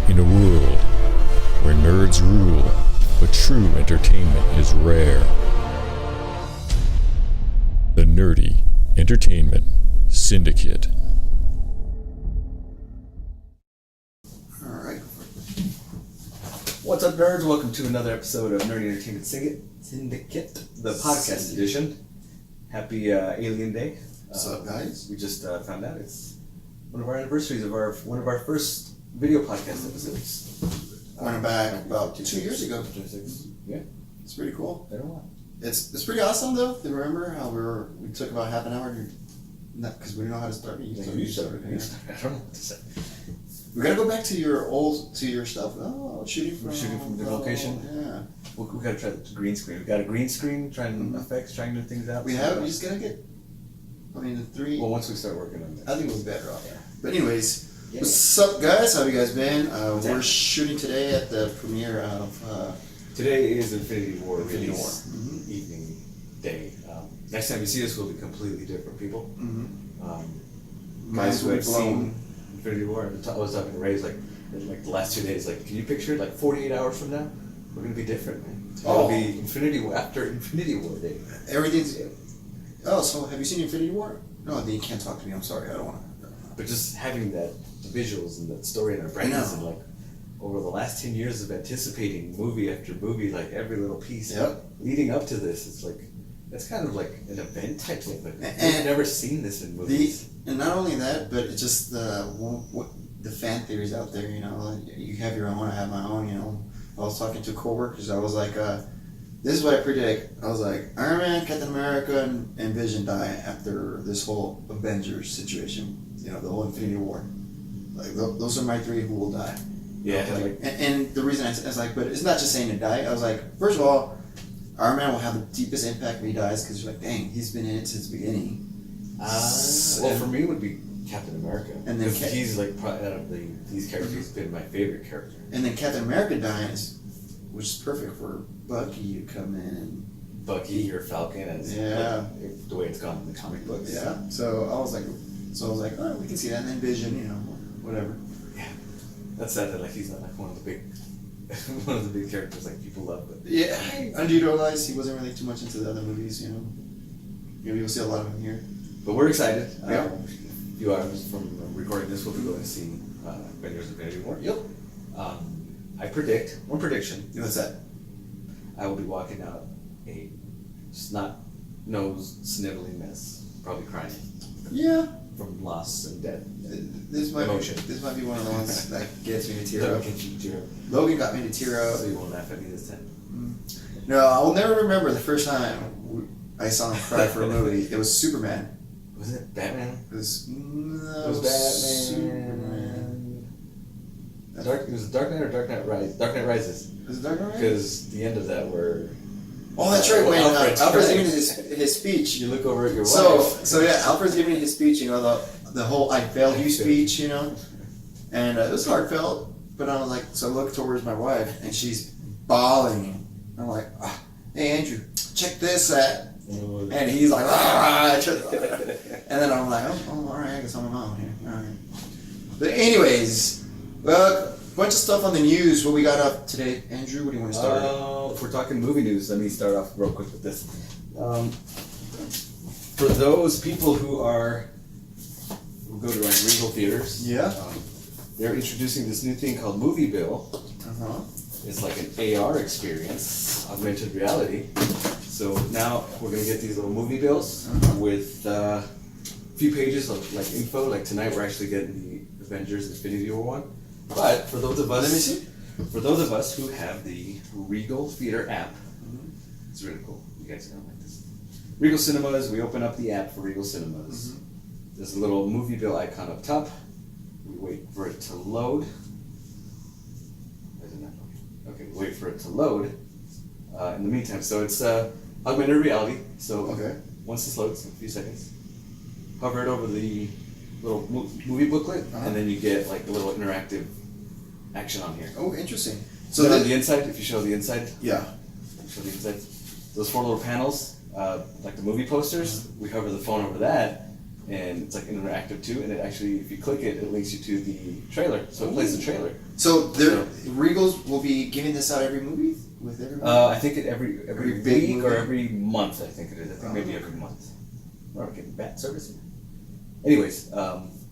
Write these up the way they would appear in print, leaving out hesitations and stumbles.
In a world where nerds rule, but true entertainment is rare. The Nerdy Entertainment Syndicate. Alright. What's up, nerds? Welcome to another episode of Nerdy Entertainment Syndicate, the podcast edition. Happy Alien Day. What's up, guys? We just found out it's one of our anniversaries of one of our first video podcast episodes. Went back about 2 years ago. Yeah. It's pretty cool. Been a while. It's pretty awesome though. Do you remember how we took about half an hour because we didn't know how to start it? You started. I don't know what to say. We gotta go back to your stuff. Oh, shooting from the location. Yeah. We gotta try the green screen. We got a green screen, trying effects, trying new things out. We just gotta get. I mean, the three. Well, once we start working on that, I think we'll be better off. Yeah. But anyways, what's up, guys? How have you guys been? We're shooting today at the premiere of. Today is Infinity War Infinity release evening day. Next time you see us, we'll be completely different people. Guys who have seen Infinity War, I was talking to Ray, like the last 2 days, like, can you picture it? Like 48 hours from now, we're gonna be different, man. It'll be Infinity War after Infinity War day. Everything's. Oh, so have you seen Infinity War? No, then you can't talk to me. I'm sorry, I don't want to. But just having the visuals and that story in our brains, and like over the last 10 years of anticipating movie after movie, like every little piece leading up to this, it's like that's kind of like an event type thing. Like I've never seen this in movies. And not only that, but it's just the fan theories out there. You know, you have your own, I have my own. You know, I was talking to coworkers. I was like, this is what I predict. I was like, Iron Man, Captain America, and Vision die after this whole Avengers situation. You know, the whole Infinity War. Like those are my three who will die. Yeah. Like, and the reason I was like, but it's not just saying to die. I was like, first of all, Iron Man will have the deepest impact when he dies because you're like, dang, he's been in it since the beginning. Well, for me, it would be Captain America. And then he's like probably out of these characters, he's been my favorite character. And then Captain America dies, which is perfect for Bucky to come in and. Bucky or Falcon, and the way it's gone in the comic books. Yeah. So I was like, oh, we can see that. And then Vision, you know, whatever. Yeah. That's sad that like he's not like one of the big characters like people love. But yeah. Underutilized. He wasn't really too much into the other movies, you know. Maybe you'll see a lot of him here. But we're excited. Yeah. A few hours from recording this, we'll be going to see Avengers Infinity War. Yep. I predict, one prediction. What's that? I will be walking out a snot-nosed, sniveling mess, probably crying. Yeah. From loss and death. This might be one of the ones that gets me to tear up. Logan got me to tear up. So you won't laugh at me this time. No, I will never remember the first time I saw him cry for a movie. It was Superman. Was it Batman? It was Batman. It was Dark Knight or Dark Knight Rises? Dark Knight Rises. Was it Dark Knight Rises? Because the end of that were... Oh, that's right. When Alfred's giving his speech. You look over at your wife. So yeah, Alfred's giving his speech, you know, the whole I failed you speech, you know. And it was heartfelt, but I was like, so I look towards my wife, and she's bawling. I'm like, hey, Andrew, check this out. And he's like, and then I'm like, oh, all right, I guess I'm alone here. All right. But anyways, well, bunch of stuff on the news. What we got up today, Andrew? What do you want to start? If we're talking movie news, let me start off real quick with this. For those people who go to like Regal theaters, they're introducing this new thing called Movie Bill. It's like an AR experience, augmented reality. So now we're gonna get these little movie bills with a few pages of like info. Like tonight, we're actually getting the Avengers Infinity War one. But for those of us, who have the Regal Theater app, it's really cool. You guys are gonna like this. Regal Cinemas. We open up the app for Regal Cinemas. There's a little movie bill icon up top. We wait for it to load. Why isn't that loading? Okay, wait for it to load. In the meantime, so it's augmented reality. So once this loads, in a few seconds, hover it over the little movie booklet, and then you get like a little interactive action on here. Oh, interesting. So on the inside, if you show the inside, show the inside. Those 4 little panels, like the movie posters, we hover the phone over that, and it's like interactive too. And it actually, if you click it, it links you to the trailer, so it plays the trailer. So Regals will be giving this out every movie with every movie? I think it every big week movie? or every month. I think it is. I think maybe every month. We're getting bad service here. Anyways,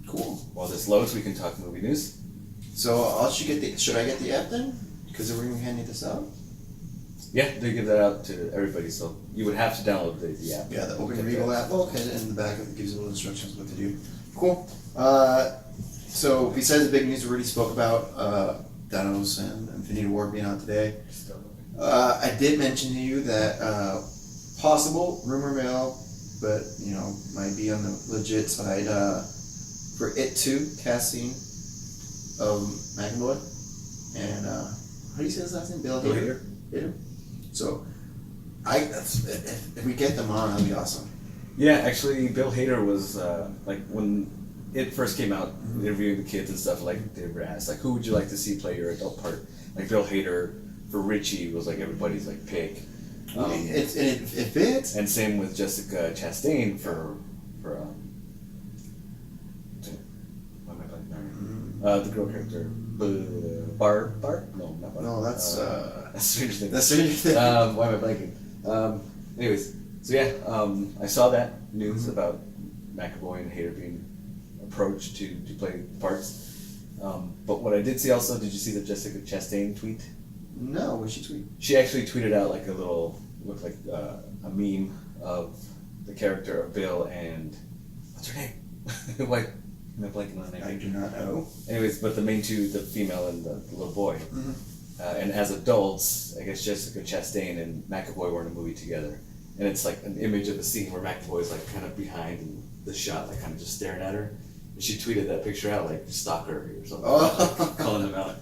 Cool. while this loads, we can talk movie news. So should I get the app then? Because we're handing this out. Yeah, they give that out to everybody, so you would have to download the app. Yeah, the Open Regal app. Oh, okay, in the back it gives you little instructions what to do. Cool. So besides the big news we already spoke about, Thanos and Infinity War being out today, I did mention to you that possible rumor mill, but might be on the legit side for It 2 casting of McAvoy and how do you say his last name? Bill Hader. So, if we get them on, that'd be awesome. Yeah, actually, Bill Hader was like when it first came out, interviewing the kids and stuff. Like they were asked, like, who would you like to see play your adult part? Like Bill Hader for Richie was like everybody's like pick. It fits. And same with Jessica Chastain for what am I blanking? The girl character. Bar? No, not Bar. No, that's Stranger Things. That's Stranger Things. Why am I blanking? Anyways, so yeah, I saw that news about McAvoy and Hader being approached to play parts. But what I did see also, did you see the Jessica Chastain tweet? No, what she tweet? She actually tweeted out like a little, looked like a meme of the character of Bill and what's her name? Why am I blanking on the name? I do not know. Anyways, but the main two, the female and the little boy. Mm-hmm. And as adults, I guess Jessica Chastain and McAvoy were in a movie together. And it's like an image of a scene where McAvoy's like kind of behind in the shot, like kind of just staring at her. And she tweeted that picture out, like, stalker or something. Oh. Like, calling him out.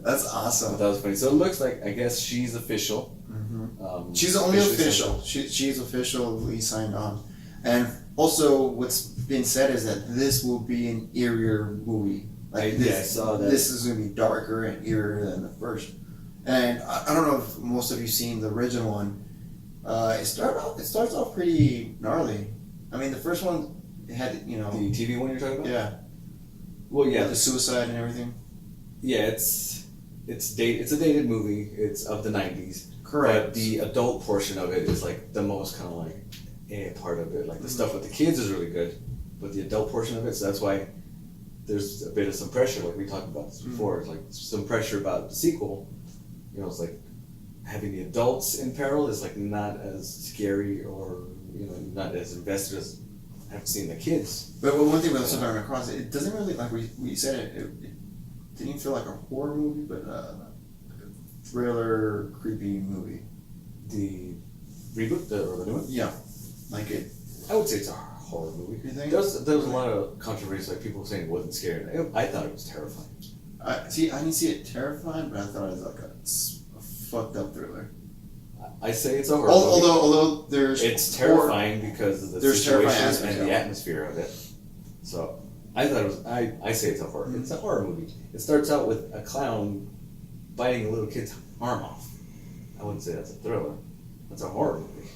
That's awesome. But that was funny. So it looks like, I guess she's official. Mm-hmm. She's only official. She's officially signed on. And also, what's been said is that this will be an eerier movie. Like I saw that. This is going to be darker and eerier than the first. And I don't know if most of you seen the original one. It starts off pretty gnarly. I mean, the first one had The TV one you're talking about? yeah. Well, yeah. The suicide and everything. Yeah, it's a dated movie. It's of the 90s. Correct. But the adult portion of it is like the most kind of like part of it. Like the stuff with the kids is really good, but the adult portion of it, so that's why there's a bit of some pressure. Like we talked about this before, it's like some pressure about the sequel. It's like having the adults in peril is like not as scary or not as invested as having seen the kids. But one thing we also learned across it doesn't really, like we said it didn't feel like a horror movie, but like a thriller, creepy movie. The reboot, or the new one? Yeah, like it. I would say it's a horror movie. You think? There was a lot of controversy, like people saying it wasn't scary. I thought it was terrifying. I didn't see it terrifying, but I thought it was like a fucked up thriller. I say it's a horror movie. Although it's terrifying because of the there's terrifying situation aspects, and the yeah. atmosphere of it. So I thought it was. I say it's a horror. It's a horror movie. It starts out with a clown biting a little kid's arm off. I wouldn't say that's a thriller. That's a horror movie.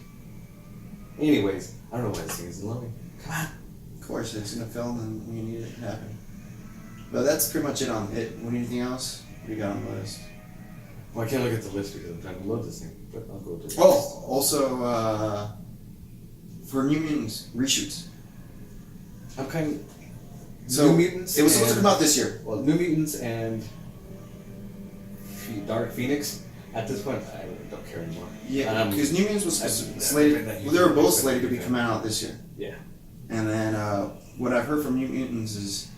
Anyways, I don't know why this thing is loving. Come on. Of course, it's in a film, and you need it to happen. But that's pretty much it on it. Anything else? What do you got on the list? Well, I can't look at the list because I'm trying to load this thing, but I'll go to the Oh, also for New Mutants reshoots. I'm kind of. So New Mutants. it was supposed to and- come out this year. Well, New Mutants and Dark Phoenix. At this point, I really don't care anymore. Yeah, because New Mutants was I've slated. been that Well, they were huge both fan. slated to be coming out this year. Yeah. And then what I've heard from New Mutants is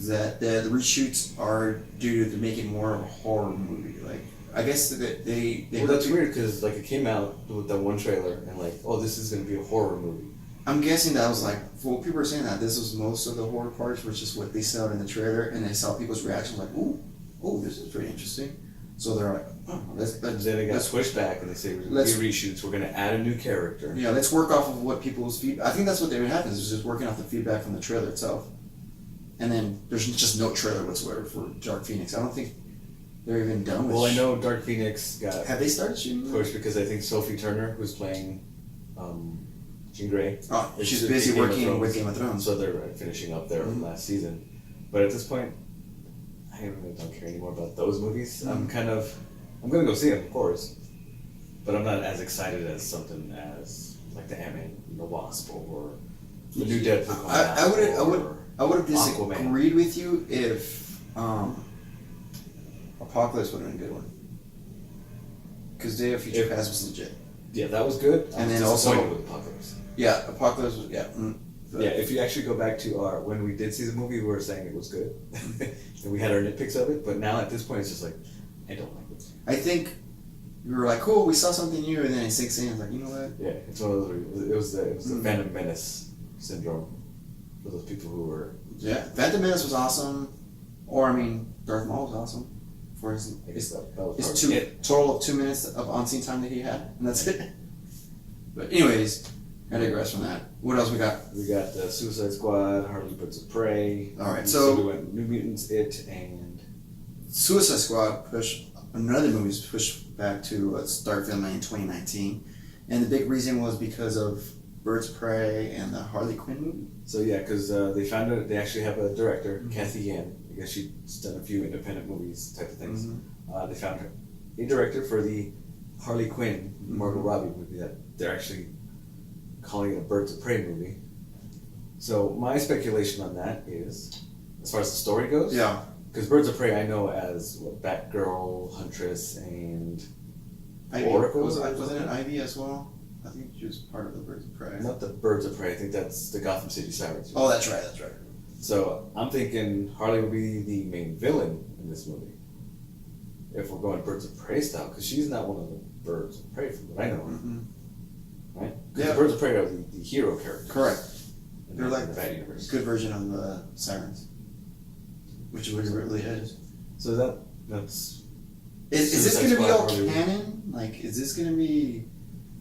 that the reshoots are due to make it more of a horror movie. Like I guess that they Well, that's weird because like it came out with that one trailer and like, oh, this is gonna be a horror movie. I'm guessing that was like, well, people are saying that this was most of the horror parts, which is what they saw in the trailer, and they saw people's reactions like, ooh, this is pretty interesting. So they're like, oh, let's Then it got switched back and they say we're gonna let's- be reshoots. We're gonna add a new character. yeah, let's work off of what people's feedback. I think that's what they would happen is just working off the feedback from the trailer itself. And then there's just no trailer whatsoever for Dark Phoenix. I don't think they're even done with. Well, I know Dark Phoenix got Have they started shooting? pushed because I think Sophie Turner, who's playing Jean Grey. Oh, It's she's the busy Game of working Thrones. with Game of Thrones. So they're finishing up their last season. But at this point, I really don't care anymore about those movies. I'm gonna go see them, of course, but I'm not as excited as something as like the Ant-Man and the Wasp or the new Deadpool. I would have Aquaman. disagreed with you if Apocalypse would have been a good one. Because Day of Future Past was legit. Yeah, that was good. And then disappointed also with Apocalypse. Yeah, Apocalypse was Yeah, if you actually go back to our when we did see the movie, we were saying it was good, and we had our nitpicks of it. But now at this point, it's just like I don't like it. I think we were like, cool, we saw something new, and then it sinks in. It's like, you know what? Yeah, it's one of those. It was the Phantom Menace syndrome for those people who were. Yeah, Phantom Menace was awesome, or I mean, Darth Maul was awesome. For his, I guess that was his total of 2 minutes of on-scene time that he had, and that's it. But anyways, I digress from that. What else we got? We got the Suicide Squad, Harley Birds of Prey. All right, so we went New Mutants, It, and Suicide Squad pushed another movie's pushed back to start filming in 2019, and the big reason was because of Birds of Prey and the Harley Quinn movie. So yeah, because they found out they actually have a director, Kathy Yan. I guess she's done a few independent movies type of things. They found her a director for the Harley Quinn, Margot Robbie movie that they're actually calling it a Birds of Prey movie. So my speculation on that is, as far as the story goes, because Birds of Prey I know as Batgirl, Huntress, and Oracle. Wasn't it Ivy as well? I think she was part of the Birds of Prey. Not the Birds of Prey. I think that's the Gotham City Sirens. Oh, that's right. So I'm thinking Harley will be the main villain in this movie. If we're going Birds of Prey style, because she's not one of the Birds of Prey from what I know. Right? Because the Birds of Prey are the hero characters. Correct. They're like the bad universe. Good version of the Sirens, which is what it really is. So that's. Is this going to be all canon? Like, is this going to be?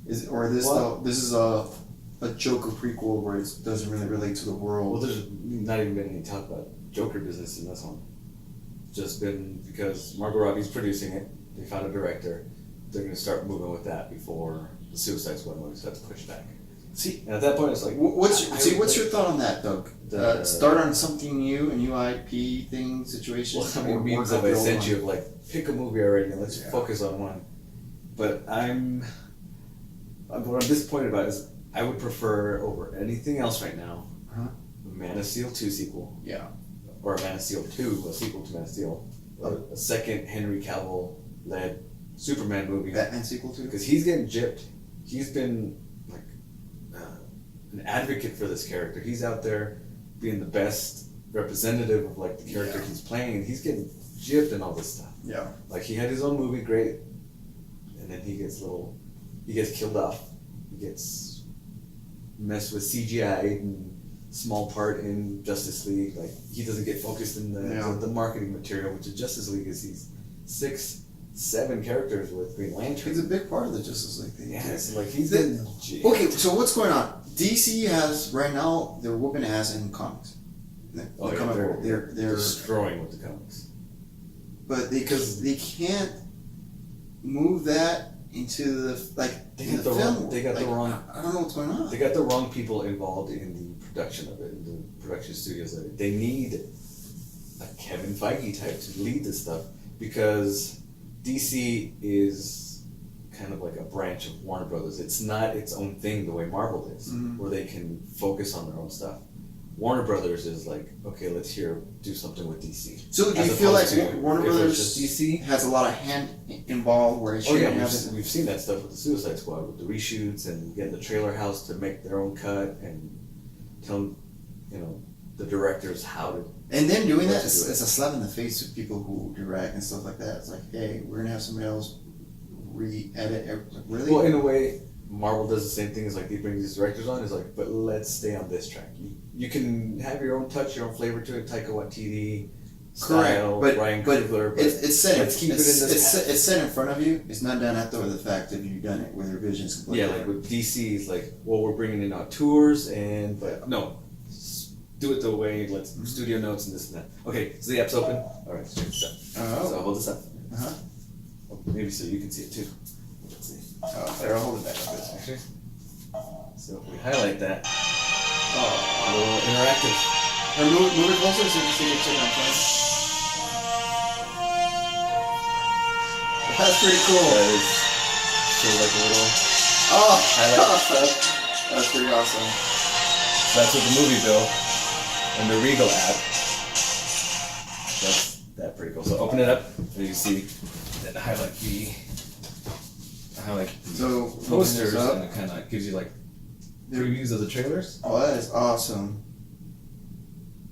This is a Joker prequel where it doesn't really relate to the world? Well, there's not even been any talk about Joker business in this one. Just been because Margot Robbie's producing it. They found a director. They're going to start moving with that before the Suicide Squad movie starts pushed back. See, and at that point, it's like, what's your thought on that, Doug? Start on something new, a new IP thing, situation. Well, I mean, memes that I sent you of like pick a movie already and let's focus on one. But what I'm disappointed about is I would prefer over anything else right now, Man of Steel 2 sequel. Yeah. Or Man of Steel 2, a sequel to Man of Steel. Or a second Henry Cavill led Superman movie. Batman sequel too? Because he's getting gypped. He's been like an advocate for this character. He's out there being the best representative of like the character he's playing, and he's getting gypped and all this stuff. Yeah. Like he had his own movie, great, and then he gets killed off. He gets messed with CGI and small part in Justice League. Like he doesn't get focused in the marketing material, which is Justice League is these 6-7 characters with Green Lantern. He's a big part of the Justice League thing. Yeah, it's like he's been. Okay, so what's going on? DC has right now they're whooping ass in comics. They're destroying with the comics. But because they can't move that into the film. They got the wrong. I don't know what's going on. They got the wrong people involved in the production of it, in the production studios of it. They need a Kevin Feige type to lead this stuff because DC is kind of like a branch of Warner Brothers. It's not its own thing the way Marvel is, where they can focus on their own stuff. Warner Brothers is like, okay, let's do something with DC. So do you feel like Warner Brothers DC has a lot of hand involved where it shouldn't have it? We've seen that stuff with the Suicide Squad, with the reshoots and getting the trailer house to make their own cut and telling, the directors how to. And then doing that, it's a slap in the face to people who direct and stuff like that. It's like, hey, we're gonna have somebody else re-edit. Like, really? Well, in a way, Marvel does the same thing. Is like they bring these directors on. Is like, but let's stay on this track. You can have your own touch, your own flavor to it. Taika Waititi style, Ryan Coogler. But it's set. Let's keep it in this. It's set in front of you. It's not done after the fact if you've done it with your visions completely. Yeah, like with DC, it's like, well, we're bringing in tours but no, do it the way. Let's studio notes and this and that. Okay, so the app's open. All right, let's check this out. So hold this up. Maybe so you can see it too. Let's see. Oh, there, I'll hold it back a bit. Actually, So if we highlight that, Oh. a little interactive. Or move it closer so you can see the chick on front. That's pretty cool. That is sort of like a little Oh, highlight. that's pretty awesome. So that's with the movie bill and the Regal app. That's pretty cool. So open it up and you see that highlight So posters, up. and it kind of gives you like previews of the trailers. Oh, that is awesome.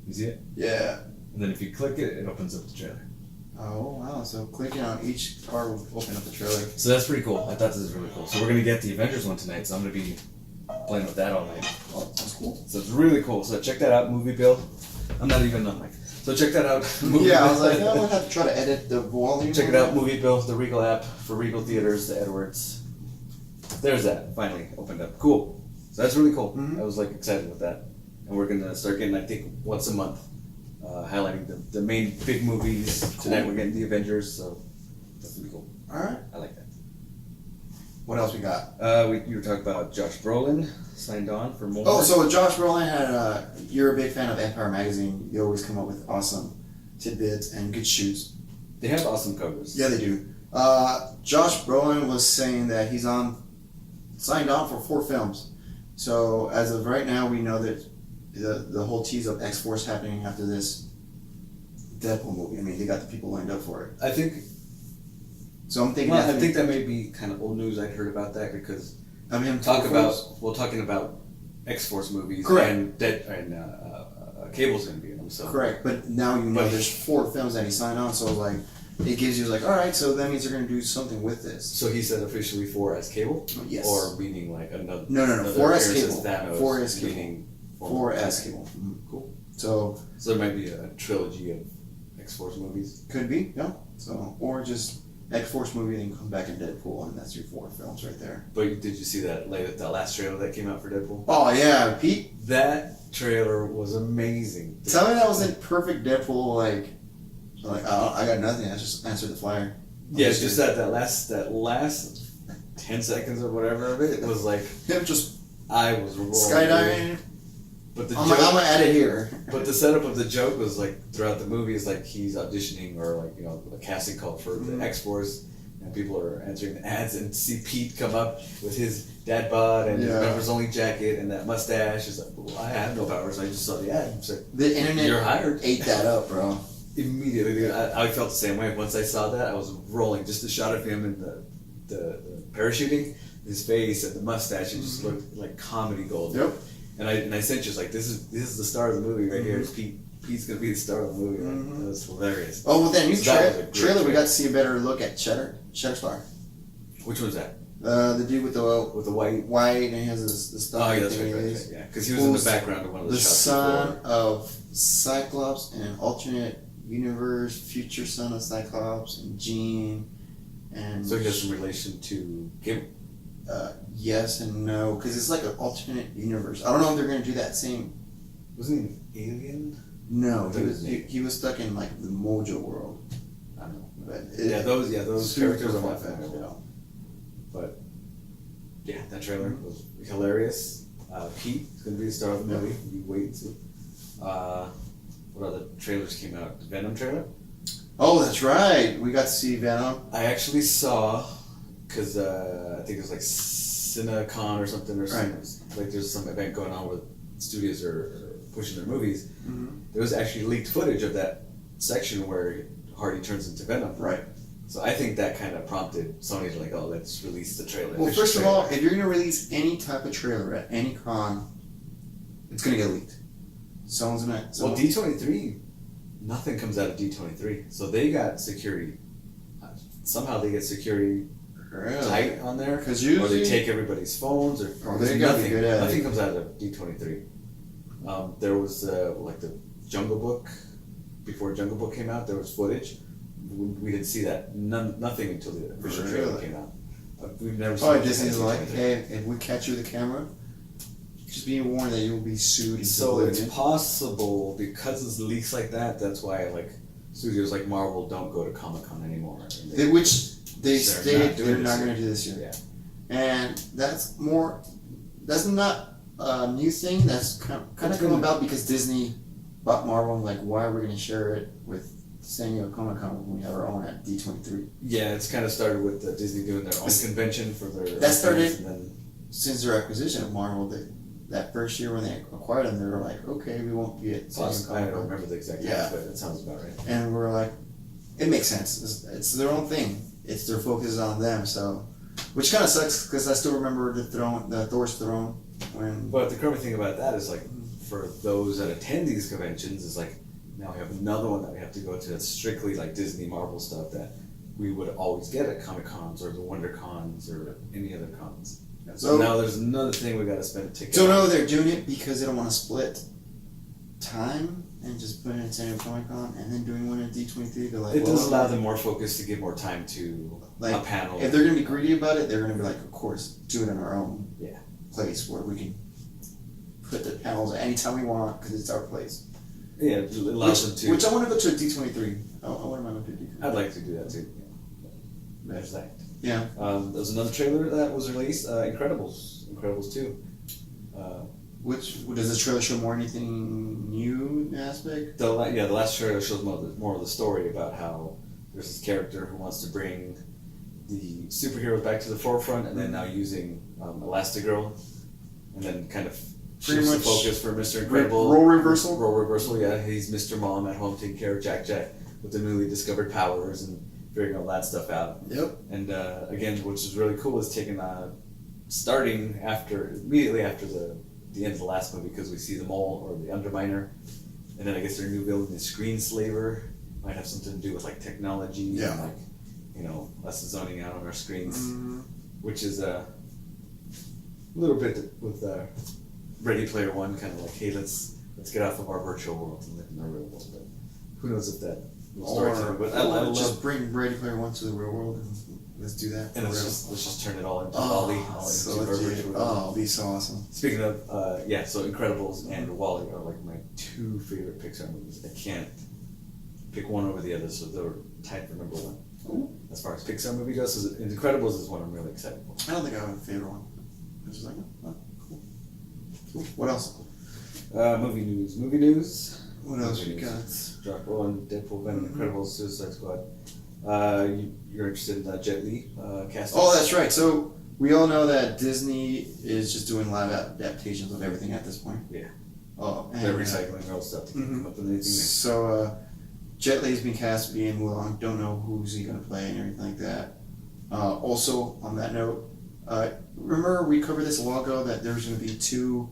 You see it? Yeah. And then if you click it, it opens up the trailer. Oh wow! So clicking on each card will open up the trailer. So that's pretty cool. I thought this was really cool. So we're gonna get the Avengers one tonight. So I'm gonna be playing with that all night. Oh, that's cool. So it's really cool. So check that out, Movie Bill. I'm not even on mic. So check that out. Yeah, I was like, I'm gonna have to try to edit the volume. Check it out, Movie Bill, the Regal app for Regal Theaters, the Edwards. There's that. Finally opened up. Cool. So that's really cool. Mhm. I was like excited with that. And we're gonna start getting, I think, once a month, highlighting the main big movies. Cool. Tonight we're getting the Avengers, so that's really cool. All right. I like that. What else we got? You were talking about Josh Brolin signed on for more. Oh, so Josh Brolin had. You're a big fan of Empire Magazine. You always come up with awesome tidbits and good shoots. They have awesome covers. Yeah, they do. Josh Brolin was saying that he's signed on for 4 films. So as of right now, we know that the whole tease of X-Force happening after this Deadpool movie. I mean, they got the people lined up for it. I think. So I'm thinking. Well, I think that may be kind of old news. I'd heard about that because talking about X-Force movies. Correct. And Cable's going to be in them. So Correct, but now you know there's 4 films that he signed on. So like, it gives you like, all right, so that means they're going to do something with this. So he said officially 4 as Cable. Yes. Or meaning like another. No. another 4 as appearance Cable. Thanos, 4 as Cable. meaning 4 as Cable. Cool. So So there might be a trilogy of X-Force movies. could be, yeah. So or just X-Force movie, then come back in Deadpool, and that's your 4 films right there. But did you see that last trailer that came out for Deadpool? Oh yeah, Pete. That trailer was amazing. Tell me that was in perfect Deadpool. Like oh, I got nothing. I just answered the flyer. Yeah, it's just that last 10 seconds or whatever of it was like Him just I was rolling. skydiving. But the I'm joke, gonna add it here. but the setup of the joke was like throughout the movie is like he's auditioning or like a casting call for the X-Force, and people are answering the ads and see Pete come up with his dad bod and his members only jacket and that mustache. Is like, well, I have no powers. I just saw the ad. So The internet you're hired. ate that up, bro. Immediately, dude, I felt the same way. Once I saw that, I was rolling. Just the shot of him in the parachuting, his face and the mustache, it just looked like comedy gold. Yep. And I sent you like this is the star of the movie right here. It's Pete. Pete's gonna be the star of the movie. Like, that was hilarious. Oh, with that new So that was a great trailer, we trailer. got to see a better look at Shatterstar. Which one's that? The dude with the white. white, and he has the stuff. Oh yeah, that's right. Yeah, because he was in the background of one of the shots son before. of Cyclops in an alternate universe, future son of Cyclops and Jean, and So he has some relation to Cable. yes and no, because it's like an alternate universe. I don't know if they're gonna do that same. Wasn't he an alien? No, he was stuck in like the Mojo world. I don't know. But Those super characters are my fun. favorite. But yeah, that trailer was hilarious. Pete is gonna be the star of the movie. You wait and see. What other trailers came out? The Venom trailer. Oh, that's right. We got to see Venom. I actually saw, because I think it was like CineCon or something, or something. Like there's some event going on where studios are pushing their movies. Mm-hmm. There was actually leaked footage of that section where Hardy turns into Venom. Right. So I think that kind of prompted Sony to like, oh, let's release the trailer. Well, official first of trailer. all, if you're gonna release any type of trailer at any con, it's gonna get leaked. Someone's gonna. Well, D23, nothing comes out of D23, so they got security. Somehow they get security tight on there, Because or usually they take everybody's phones, or they gotta be nothing. good at it. Nothing comes out of D23. There was like the Jungle Book. Before Jungle Book came out, there was footage. We didn't see that. Nothing until the official trailer Really? came out. We've never seen. Oh, Disney's like, hey, if we catch you with the camera, just be warned that you will be sued. So it's possible because it's leaks like that. That's why like studios like Marvel don't go to Comic-Con anymore. And Which they They're stated not doing they're this not year. going to do this year. Yeah. And that's more that's not a new thing. That's kind of come about because Disney bought Marvel. And like, why are we going to share it with San Diego Comic Con when we have our own at D23? Yeah, it's kind of started with Disney doing their own convention for their. That started and then, since their acquisition of Marvel. That first year when they acquired them, they were like, okay, we won't be at San Diego Comic Con. I don't remember the exact name, but it sounds about right. And we're like, it makes sense. It's their own thing. It's their focus on them. So, which kind of sucks because I still remember the Thor's throne when. But the crazy thing about that is like, for those that attend these conventions, is like now we have another one that we have to go to that's strictly like Disney Marvel stuff that we would always get at Comic Cons or the Wonder Cons or any other cons. So now there's another thing we got to spend a ticket. So no, they're doing it because they don't want to split time and just put it in San Diego Comic Con and then doing one at D23. They're like, it does allow them more focus to give more time to like, a panel. If they're gonna be greedy about it, they're gonna be like, of course, do it in our own place where we can put the panels anytime we want because it's our place. Yeah, it allows them to. Which I want to go to a D23. I want to go to a D23. I'd like to do that too. There's that. Yeah. There's another trailer that was released, Incredibles 2. Does this trailer show more anything new aspect? The last trailer shows more of the story about how there's this character who wants to bring the superheroes back to the forefront, and then now using Elastigirl, and then kind of shifts the focus for Mr. Incredible. Role reversal? Role reversal, yeah. He's Mr. Mom at home taking care of Jack with the newly discovered powers and figuring all that stuff out. Yep. And again, which is really cool, is taking starting immediately after the end of the last movie, because we see the Mole or the Underminer, and then I guess their new villain, the Screenslaver, might have something to do with like technology and like, you know, us zoning out on our screens, which is a little bit with Ready Player One, kind of like, hey, let's get off of our virtual world and live in the real world. But who knows if that But I just bring Ready Player One to the real world and let's do that. And let's just turn it all into WALL-E. It'll be so awesome. Speaking of, so Incredibles and WALL-E are like my two favorite Pixar movies. I can't pick one over the other, so they're tied for number one. Ooh. As far as Pixar movie goes, so Incredibles is one I'm really excited for. I don't think I have a favorite one. I'm just like, oh, cool. What else? Movie news. What else we got? Drop One, Deadpool, Venom, Incredibles, Suicide Squad. You're interested in Jet Li casting? Oh, that's right. So we all know that Disney is just doing live adaptations of everything at this point. Yeah. Oh, and they're recycling their old stuff to come up with anything new. So Jet Li's been cast being Mulan. Don't know who's he gonna play and everything like that. Also, on that note, remember we covered this a while ago that there's gonna be 2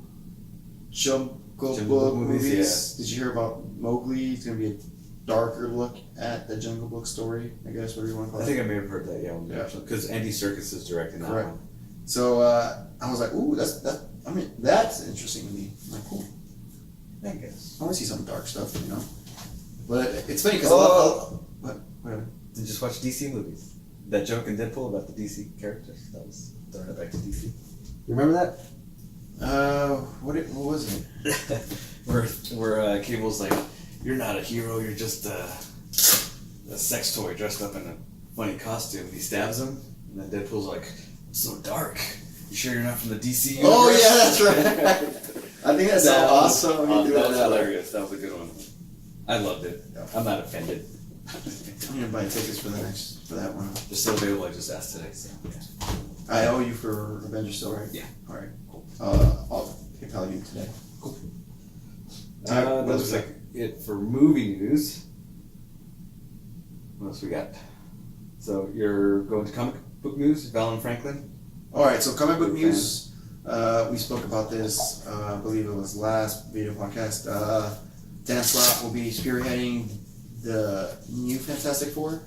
Jungle Book movies. Yeah. Did you hear about Mowgli? It's gonna be a darker look at the Jungle Book story, I guess, whatever you want to call it. I think I may have heard that, yeah. Because Andy Serkis is directing that one. So I was like, ooh, that's interesting to me. I'm like, cool. I guess. I want to see some dark stuff, you know. But it's funny because whatever. Did you just watch DC movies? That joke in Deadpool about the DC characters? That was throwing it back to DC. You remember that? What was it? where Cable's like, you're not a hero, you're just a sex toy dressed up in a funny costume. He stabs him, and then Deadpool's like, it's so dark. You sure you're not from the DC universe? Oh yeah, that's right. I think that's so awesome. That was hilarious. That was a good one. I loved it. Yeah. I'm not offended. I'm gonna buy tickets for that one. They're still available. I just asked today. So yeah. I owe you for Avengers still, right? Yeah. All right. Cool. I'll PayPal you today. Cool. That looks like it for movie news. What else we got? So you're going to comic book news, Val and Franklin? All right. So comic book news. We spoke about this. I believe it was last video podcast. Dan Slott will be spearheading the new Fantastic Four.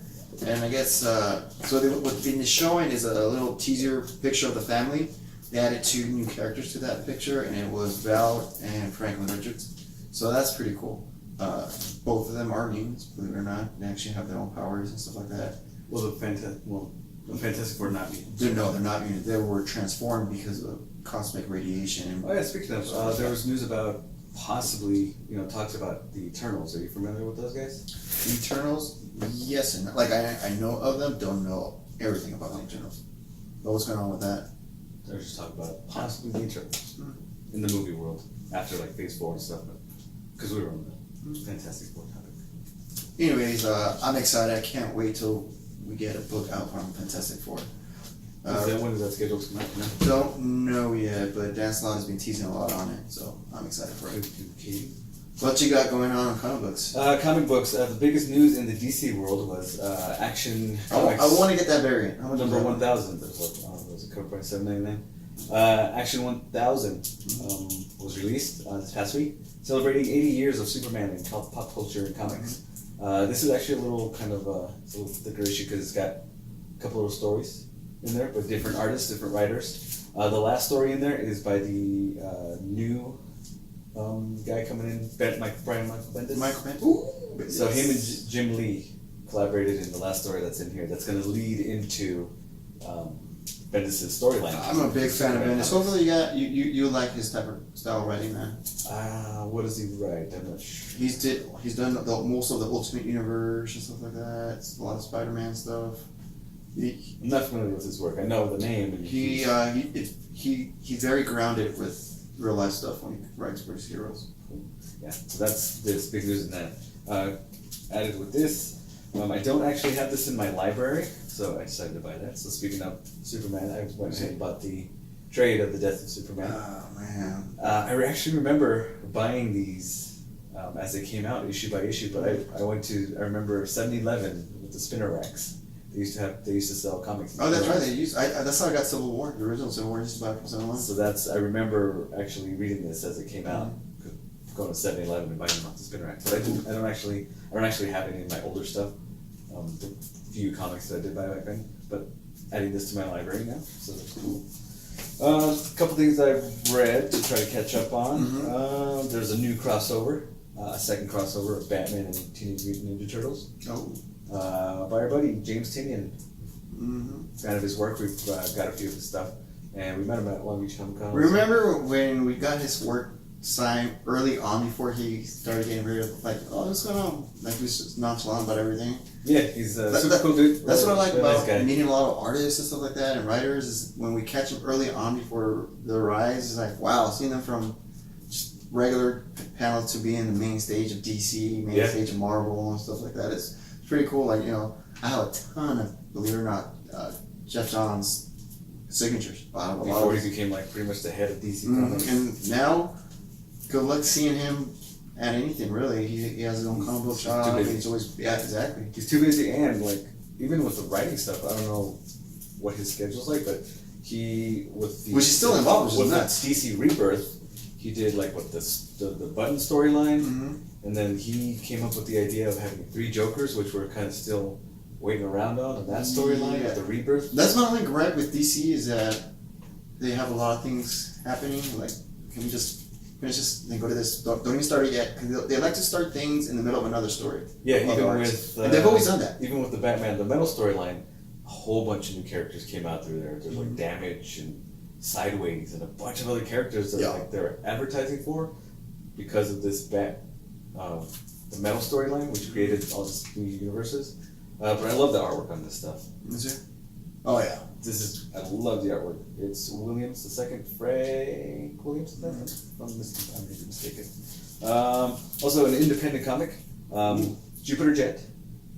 And I guess, what's been showing is a little teaser picture of the family. They added 2 new characters to that picture, and it was Val and Franklin Richards. So that's pretty cool. Both of them are mutants, believe it or not. They actually have their own powers and stuff like that. Well, the Fantastic Four are not mutants. No, they're not mutants. They were transformed because of cosmic radiation. Oh yeah, speaking of, there was news about possibly, talks about the Eternals. Are you familiar with those guys? The Eternals? Yes, and I know of them, don't know everything about the Eternals. But what's going on with that? They're just talking about possibly the Eternals in the movie world after like Phase 4 and stuff, because we were on the Fantastic Four topic. Anyways, I'm excited. I can't wait till we get a book out from Fantastic Four. When is that scheduled to come out? No? Don't know yet, but Dan Slott has been teasing a lot on it, so I'm excited for it. Okay. What you got going on in comic books? Comic books. The biggest news in the DC world was Action Comics. I want to get that variant. Number 1000. There's like, was it cover price $7.99? Action 1000 was released this past week, celebrating 80 years of Superman in pop culture and comics. This is actually a little kind of it's a little thicker issue because it's got a couple of stories in there, but different artists, different writers. The last story in there is by the new guy coming in, Brian Michael Bendis. Michael Bendis. Ooh, so him and Jim Lee collaborated in the last story that's in here. That's going to lead into Bendis' storyline. I'm a big fan of Bendis. Hopefully, you like his type of style of writing, man. What does he write? I'm not sure. He's done most of the Ultimate Universe and stuff like that. A lot of Spider-Man stuff. I'm not familiar with his work. I know the name. And he's very grounded with real life stuff when he writes for his heroes. Yeah, so that's big news in that. Added with this, I don't actually have this in my library, so I decided to buy that. So speaking of Superman, I went and bought the trade of the Death of Superman. Oh man! I actually remember buying these as they came out, issue by issue. But I remember 7-Eleven with the spinner racks. They used to sell comics. Oh, that's right. That's how I got Civil War. The original Civil War. I used to buy from 7-Eleven. So I remember actually reading this as it came out, going to 7-Eleven and buying them off the spin rack. But I don't actually have any of my older stuff. The few comics that I did buy back then. But adding this to my library now, so that's cool. A couple things I've read to try to catch up on. There's a new crossover, a second crossover of Batman and Teenage Mutant Ninja Turtles. Oh. By our buddy James Tynion. Fan of his work. We've got a few of his stuff, and we met him at Long Beach Comic Con. Remember when we got his work signed early on before he started getting rid of what's going on? Like he was just nonchalant about everything. Yeah, he's a super cool dude. That's what I like about nice meeting a lot of artists and stuff like that and writers is when we catch them early on before the rise. It's like wow, seeing them from just regular panel to being the main stage of DC, main stage of Marvel and stuff like that. It's pretty cool. Like I have a ton of, believe it or not, Jeff Johns signatures. Before he became like pretty much the head of DC Comics. And now, good luck seeing him at anything really. He has his own comic book shop. He's always exactly. He's too busy, and like even with the writing stuff, I don't know what his schedule's like, but which he's still involved with DC Rebirth. He did like the Button storyline, and then he came up with the idea of having 3 Jokers, which we're kind of still waiting around on that storyline with the Rebirth. That's my only gripe with DC is that they have a lot of things happening. Like, can we just finish this? Then go to this. Don't even start it yet. Because they like to start things in the middle of another story. Yeah, even with and they've always done that. Even with the Batman the Metal storyline, a whole bunch of new characters came out through there. There's like Damage and Sideways and a bunch of other characters that like they're advertising for because of this the Metal storyline, which created all these new universes. But I love the artwork on this stuff. Is it? Oh yeah. I love the artwork. It's Williams II, Frank Williams II, if I'm mistaken. Also an independent comic, Jupiter Jet.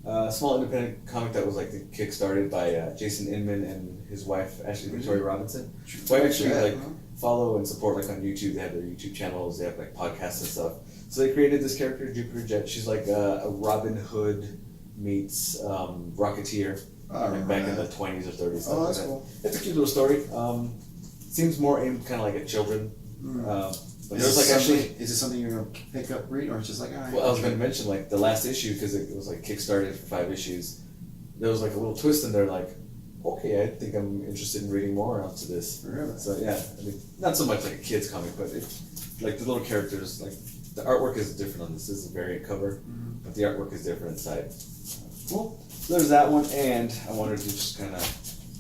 A small independent comic that was like kickstarted by Jason Inman and his wife Ashley Victoria Robinson. So I actually follow and support like on YouTube. They have their YouTube channels. They have like podcasts and stuff. So they created this character Jupiter Jet. She's like a Robin Hood meets Rocketeer. Back in the 20s or 30s. Oh, that's cool. It's a cute little story. Seems more aimed kind of like at children. But there's like is it something you're gonna pick up, read, or it's just like? Well, I was going to mention like the last issue because it was like kickstarted for 5 issues. There was like a little twist in there, like, okay, I think I'm interested in reading more after this. Really? So yeah, I mean, not so much like a kid's comic, but like the little characters, like the artwork is different on this. This is a variant cover, but the artwork is different inside. Cool. So there's that one, and I wanted to just kind of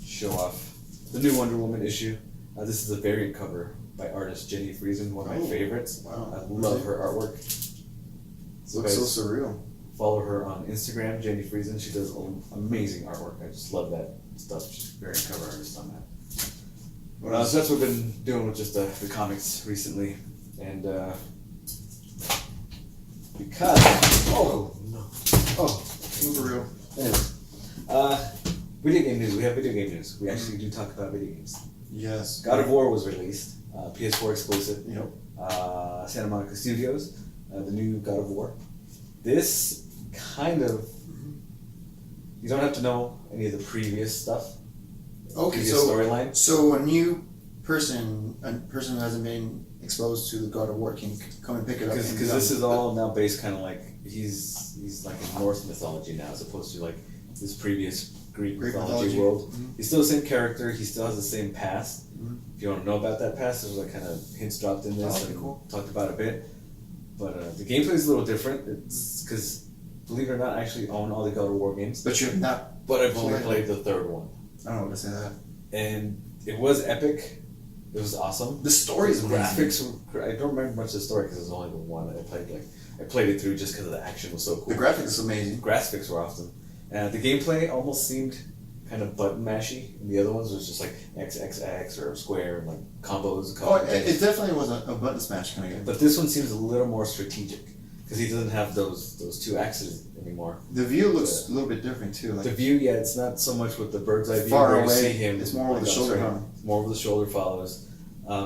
show off the new Wonder Woman issue. This is a variant cover by artist Jenny Friesen, one of my favorites. Wow. I love her artwork. Looks so surreal. Follow her on Instagram, Jenny Friesen. She does amazing artwork. I just love that stuff. She's a variant cover artist on that. So that's what we've been doing with just the comics recently, and because for real. Anyways, video game news. We have video game news. We actually do talk about video games. Yes. God of War was released, PS4 exclusive. Yep. Santa Monica Studios, the new God of War. This kind of, you don't have to know any of the previous stuff. Okay, previous storyline. So a new person who hasn't been exposed to the God of War can come and pick it up. Because this is all now based kind of like he's like in Norse mythology now, as opposed to like this previous Greek mythology world. Mm-hmm. He's still the same character. He still has the same past. Mm-hmm. If you want to know about that past, there's like kind of hints dropped in this and cool. talked about a bit. But the gameplay is a little different. It's because, believe it or not, I actually own all the God of War games. But you have not. But I've only played the third one. I don't know what to say that. And it was epic. It was awesome. The story is graphics. I don't remember much of the story because it was only the one that I played. I played it through just because the action was so cool. The graphics is amazing. Graphics were awesome. The gameplay almost seemed kind of button mashy. And the other ones was just like XXX or square and like combos. It definitely was a button smash kind of game. But this one seems a little more strategic because he doesn't have those two axes anymore. The view looks a little bit different too. The view, it's not so much with the bird's eye view far where away. you see him. It's more with the shoulder. It's more with the shoulder follows.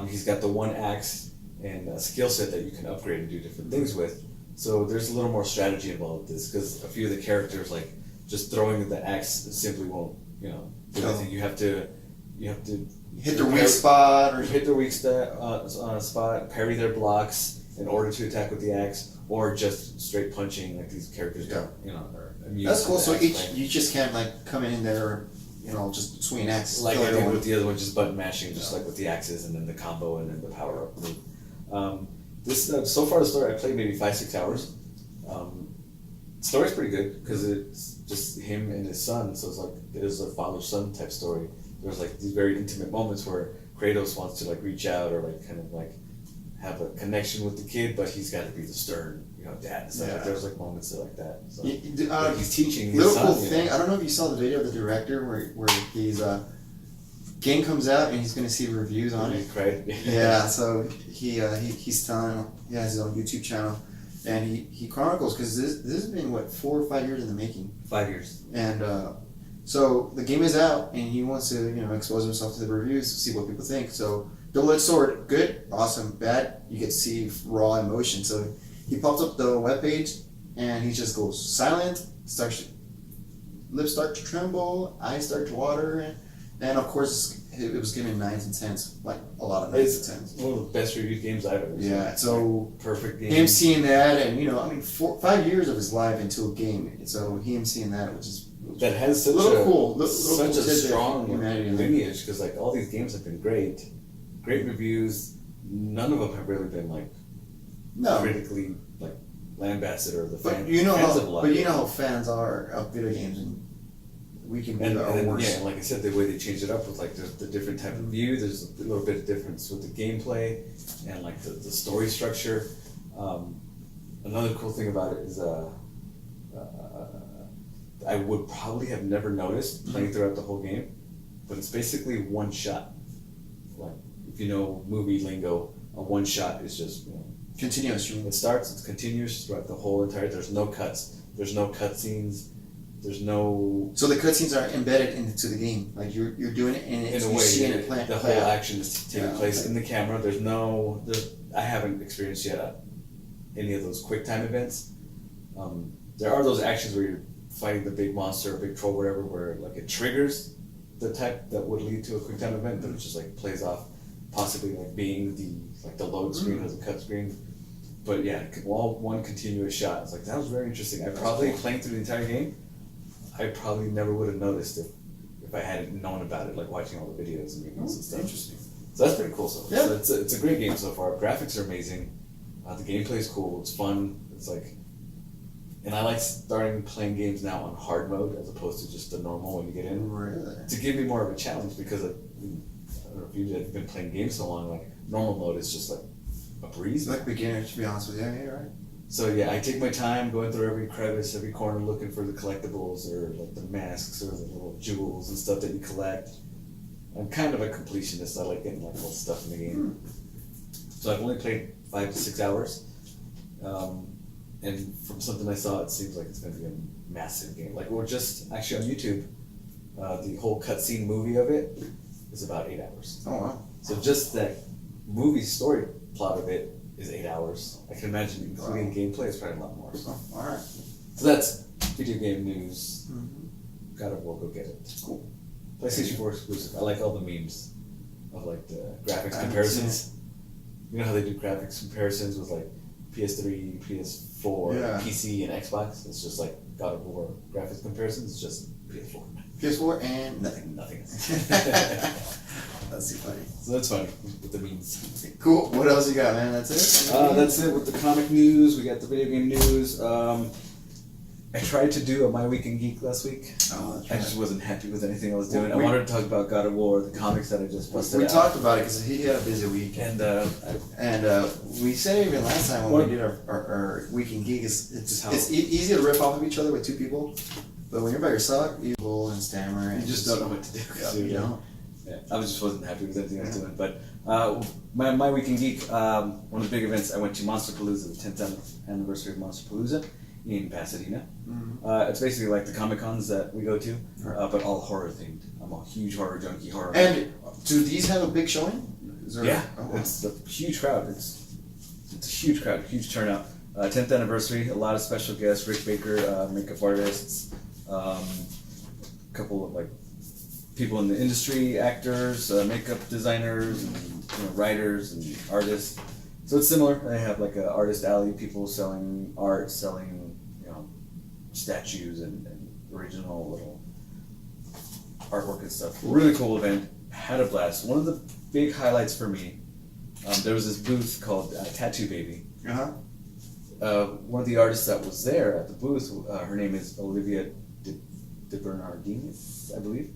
He's got the one axe and a skill set that you can upgrade and do different things with. So there's a little more strategy involved with this because a few of the characters, like just throwing the axe, simply won't, do anything. You have to hit their weak spot or hit their weak spot, parry their blocks in order to attack with the axe, or just straight punching like these characters don't, are immune. That's cool. to So axe each playing. you just can't like come in there, just swing axes. Like I did with the other one, just button mashing, just like with the axes, and then the combo, and then the power up move. This so far the story I played maybe 5-6 hours. The story's pretty good because it's just him and his son, so it's like it is a father-son type story. There's like these very intimate moments where Kratos wants to like reach out or like kind of like have a connection with the kid, but he's got to be the stern, dad and stuff. Like, there's like moments like that. So he's teaching his little son, cool thing. I don't know if you saw the video of the director where he's game comes out and he's going to see reviews on it. Right? Yeah. So he's telling he has his own YouTube channel. And he chronicles, because this has been, 4 or 5 years in the making? 5 years. And so the game is out, and he wants to, expose himself to the reviews, see what people think. So double-edged sword, good, awesome, bad, you get to see raw emotion. So he pops up the webpage, and he just goes silent, lips start to tremble, eyes start to water, and of course it was given 9s and 10s, like a lot of 9s and 10s. One of the best reviewed games I've ever seen. Yeah, so perfect game. him seeing that, and 5 years of his life into a game, so him seeing that, which is that has such such a strong humanity lineage, because like all these games have been great reviews. None of them have really been like critically like lambasted or the fans. But you know how fans are of video games, and we can be our worst. Yeah, and like I said, the way they changed it up with like the different type of view, there's a little bit of difference with the gameplay and like the story structure. Another cool thing about it is I would probably have never noticed playing throughout the whole game, but it's basically one shot. Like if you know movie lingo, a one shot is just continuous. It starts, it's continuous throughout the whole entire. There's no cuts. There's no cutscenes. There's no. So the cutscenes are embedded into the game. Like you're doing it, and in a way, it the whole action is taking place in the camera. I haven't experienced yet any of those quick time events. There are those actions where you're fighting the big monster or big troll, whatever, where like it triggers the type that would lead to a quick time event, but it just like plays off, possibly like being the load screen or the cut screen. But yeah, all one continuous shot. It's like that was very interesting. Playing through the entire game, I probably never would have noticed if I hadn't known about it, like watching all the videos and videos and stuff. Interesting. So that's pretty cool. So Yeah. it's a great game so far. Graphics are amazing. The gameplay is cool. It's fun. It's like, and I like starting playing games now on hard mode as opposed to just the normal when you get in. Really? To give me more of a challenge, because I don't know if you've been playing games so long. Like normal mode is just like a breeze. Like beginner, to be honest with you. Yeah, right. So yeah, I take my time going through every crevice, every corner, looking for the collectibles or like the masks or the little jewels and stuff that you collect. I'm kind of a completionist. I like getting like all the stuff in the game. So I've only played 5 to 6 hours. And from something I saw, it seems like it's going to be a massive game. Like, we're just actually on YouTube. The whole cutscene movie of it is about 8 hours. Oh wow! So just that movie story plot of it is 8 hours. I can imagine including gameplay is probably a lot more. Oh, all right. So that's video game news. God of War, go get it. Cool. PlayStation 4 exclusive. I like all the memes of like the graphics comparisons. You know how they do graphics comparisons with like PS3, PS4, PC, and Xbox? It's just like God of War graphics comparisons. It's just PS4. PS4 and nothing. Nothing. That's too funny. So that's funny with the memes. Cool. What else you got, man? That's it? That's it with the comic news. We got the video game news. I tried to do a My Week in Geek last week. Oh, that's I right. just wasn't happy with anything I was doing. I wanted to talk about God of War, the comics that I just busted We out. talked about it because he had a busy week. And We said even last time when we did our Week in Geek, it's easy to rip off of each other with two people. But when you're by yourself, you will and stammer. And you just don't know what to do. Yeah, you don't. Yeah, I just wasn't happy with anything I was doing. But my Week in Geek, one of the big events, I went to Monsterpalooza, the 10th anniversary of Monsterpalooza in Pasadena. It's basically like the Comic Cons that we go to, but all horror themed. I'm a huge horror junkie. And do these have a big showing? Yeah, it's a huge crowd. It's a huge crowd, huge turnout. 10th anniversary, a lot of special guests. Rick Baker, makeup artists, a couple of like people in the industry, actors, makeup designers, and writers and artists. So it's similar. They have like a artist alley, people selling art, selling statues and original little artwork and stuff. Really cool event. Had a blast. One of the big highlights for me, there was this booth called Tattoo Baby. One of the artists that was there at the booth, her name is Olivia De Bernardini, I believe.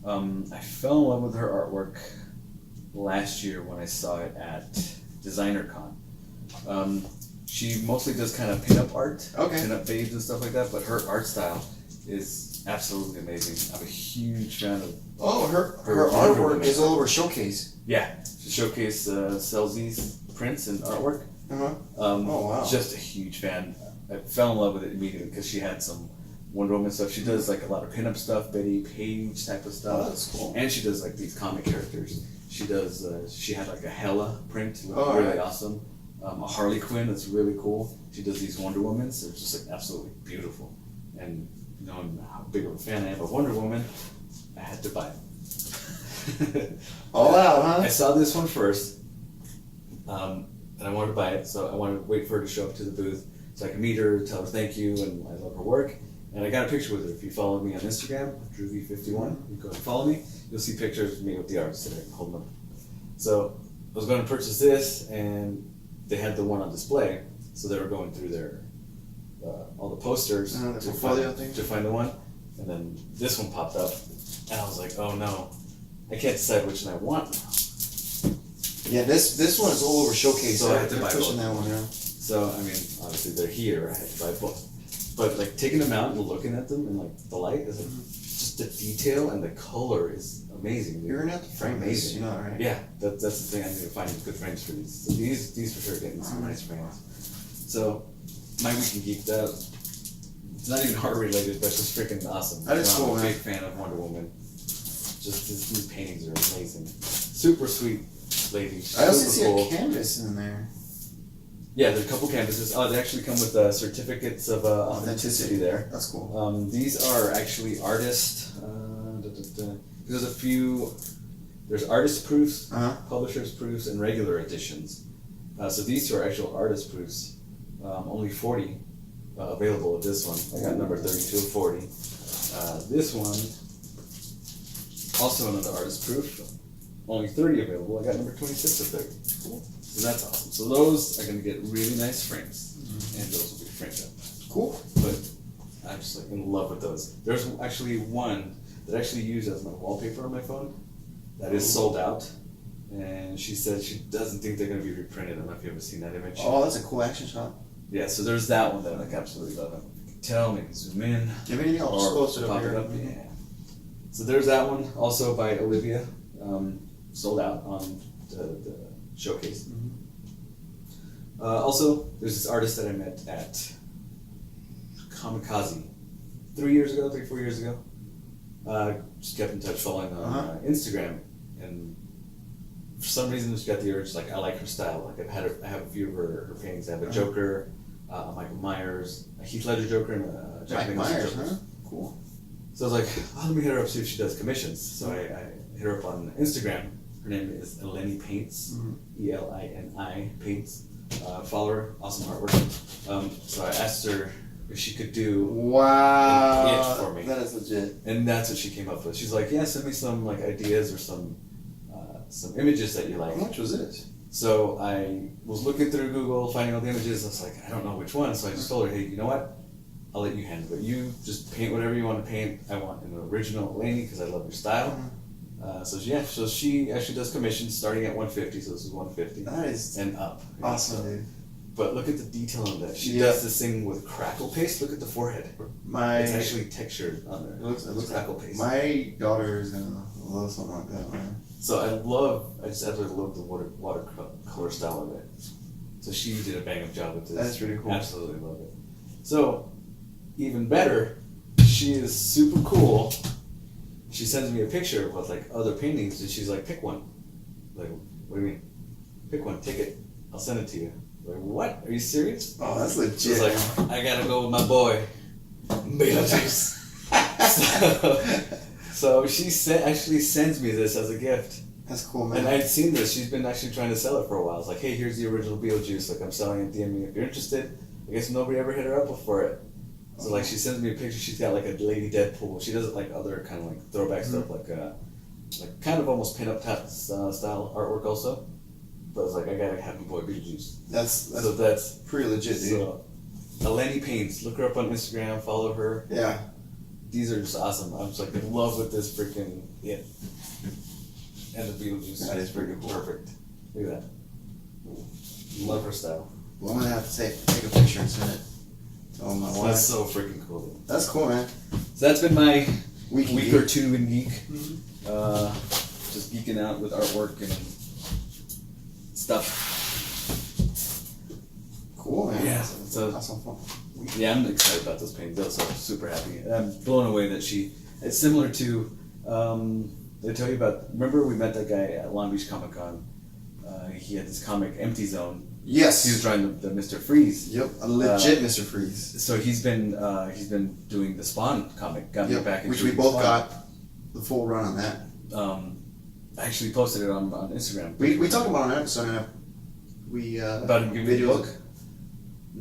I fell in love with her artwork last year when I saw it at Designer Con. She mostly does kind of pinup art, pinup babes and stuff like that, but her art style is absolutely amazing. I'm a huge fan of. Oh, her artwork is all over Showcase. Yeah, she sells these prints and artwork. Oh wow! Just a huge fan. I fell in love with it immediately because she had some Wonder Woman stuff. She does like a lot of pinup stuff, Betty Page type of stuff. Oh, that's cool. And she does like these comic characters. She does. She had like a Hela print, really awesome. A Harley Quinn that's really cool. She does these Wonder Womans. They're just like absolutely beautiful. And knowing how big of a fan I am of Wonder Woman, I had to buy it. All out, huh? I saw this one first, and I wanted to buy it. So I wanted to wait for her to show up to the booth so I could meet her, tell her thank you, and I love her work. And I got a picture with her. If you follow me on Instagram, DrewV51, you go and follow me. You'll see pictures of me with the artist today, holding them. So I was going to purchase this, and they had the one on display, so they were going through their all the posters to find the one, and then this one popped up, and I was like, oh no, I can't decide which one I want now. Yeah, this one is all over Showcase. So I had to buy pushing both. That one around. So I mean, obviously they're here. I had to buy both, but like taking them out and looking at them and like the light is like just the detail and the color is amazing. You're gonna have to frame these, you know, right? Yeah, that's the thing. I need to find good frames for these. So these for sure getting some nice frames. So my Week in Geek, it's not even horror related, but it's just freaking awesome. That is cool, I'm a man. big fan of Wonder Woman. Just these paintings are amazing. Super sweet lady. I also super see cool. a canvas in there. Yeah, there's a couple canvases. Oh, they actually come with certificates of authenticity there. That's cool. These are actually artist. There's a few. There's artist proofs, publishers proofs, and regular editions. So these two are actual artist proofs. Only 40 available of this one. I got number 32 of 40. This one, also another artist proof. Only 30 available. I got number 26 of 30. Cool. So that's awesome. So those are going to get really nice frames, and those will be framed up. Cool. But I'm just like in love with those. There's actually one that I actually use as my wallpaper on my phone that is sold out, and she said she doesn't think they're going to be reprinted. I don't know if you've ever seen that image. Oh, that's a cool action shot. Yeah, so there's that one that I like absolutely love. If you can tell, maybe zoom in. Give anything else Or posted pop up it here. up, yeah. So there's that one, also by Olivia. sold out on the showcase. Also, there's this artist that I met at Kamikaze 3 years ago, 4 years ago. Just kept in touch, following on Instagram, and for some reason just got the urge, like, I like her style. Like, I have a few of her paintings. I have a Joker, a Michael Myers, a Heath Ledger Joker, and a Jack Nicholson Joker. Cool. So I was like, oh, let me hit her up, see if she does commissions. So I hit her up on Instagram. Her name is Eleni Paints, Elini Paints. Follow her, awesome artwork. So I asked her if she could do an itch for me. That is legit. And that's what she came up with. She's like, yeah, send me some like ideas or some images that you like. How much was it? So I was looking through Google, finding all the images. I was like, I don't know which one. So I just told her, hey, you know what? I'll let you handle it. You just paint whatever you want to paint. I want an original Eleni because I love your style. So she actually does commissions starting at $150. So this is $150. That is and up. Awesome, dude. But look at the detail on that. She does this thing with crackle paste. Look at the forehead. It's actually textured on there. It looks crackle paste. My daughter is gonna love something like that, man. So I just absolutely love the watercolor style of it. So she did a bang up job with this. That's really cool. Absolutely love it. So, even better, she is super cool. She sends me a picture with like other paintings, and she's like, pick one. Like, what do you mean? Pick one, take it. I'll send it to you. Like, what? Are you serious? Oh, that's legit. She's like, I gotta go with my boy, Beetlejuice. So she actually sends me this as a gift. That's cool, man. And I'd seen this. She's been actually trying to sell it for a while. It's like, hey, here's the original Beetlejuice. Like, I'm selling it. DM me if you're interested. I guess nobody ever hit her up for it. So like, she sends me a picture. She's got like a Lady Deadpool. She does like other kind of like throwback stuff, like kind of almost pin-up type style artwork also. But I was like, I gotta have my boy Beetlejuice. That's pretty legit, dude. So, Eleni Paints. Look her up on Instagram. Follow her. Yeah. These are just awesome. I'm just like in love with this freaking and the Beetlejuice. That is pretty cool. Perfect. Look at that. Love her style. Well, I'm gonna have to take a picture and send it to my wife. That's so freaking cool. Dude. That's cool, man. So that's been my week or two in geek. Just geeking out with artwork and stuff. Cool, man. Yeah. That's some fun. Yeah, I'm excited about those paintings. I'm so super happy. I'm blown away that it's similar to, did I tell you about, remember we met that guy at Long Beach Comic Con? He had this comic, Empty Zone. Yes. He was drawing the Mr. Freeze. Yep, a legit Mr. Freeze. So he's been doing the Spawn comic, got me back into which we both got the full run on that. I actually posted it on Instagram. We talked about it on an episode, and we about him giving me the book?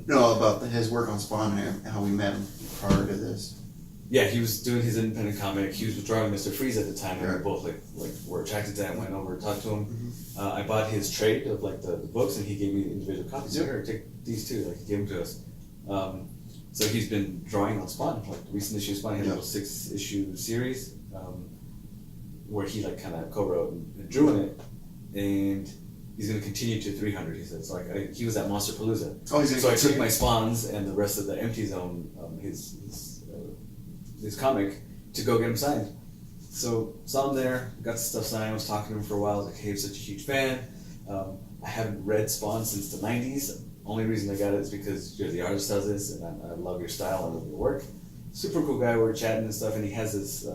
No, about his work on Spawn and how we met him prior to this. Yeah, he was doing his independent comic. He was drawing Mr. Freeze at the time, and we both like were attracted to that and went over and talked to him. I bought his trade of like the books, and he gave me individual copies. So here, take these two. Like, he gave them to us. So he's been drawing on Spawn. Like, the recent issue of Spawn, he had a little 6-issue series where he like kind of co-wrote and drew in it, and he's going to continue to 300. He said. So like, he was at Monsterpalooza. Oh, so I took my Spawns and the rest of the Empty Zone, his comic, to go get him signed. So saw him there, got the stuff signed. I was talking to him for a while. I was like, hey, I'm such a huge fan. I haven't read Spawn since the 90s. Only reason I got it is because you're the artist does this, and I love your style, I love your work. Super cool guy. We're chatting and stuff, and he has this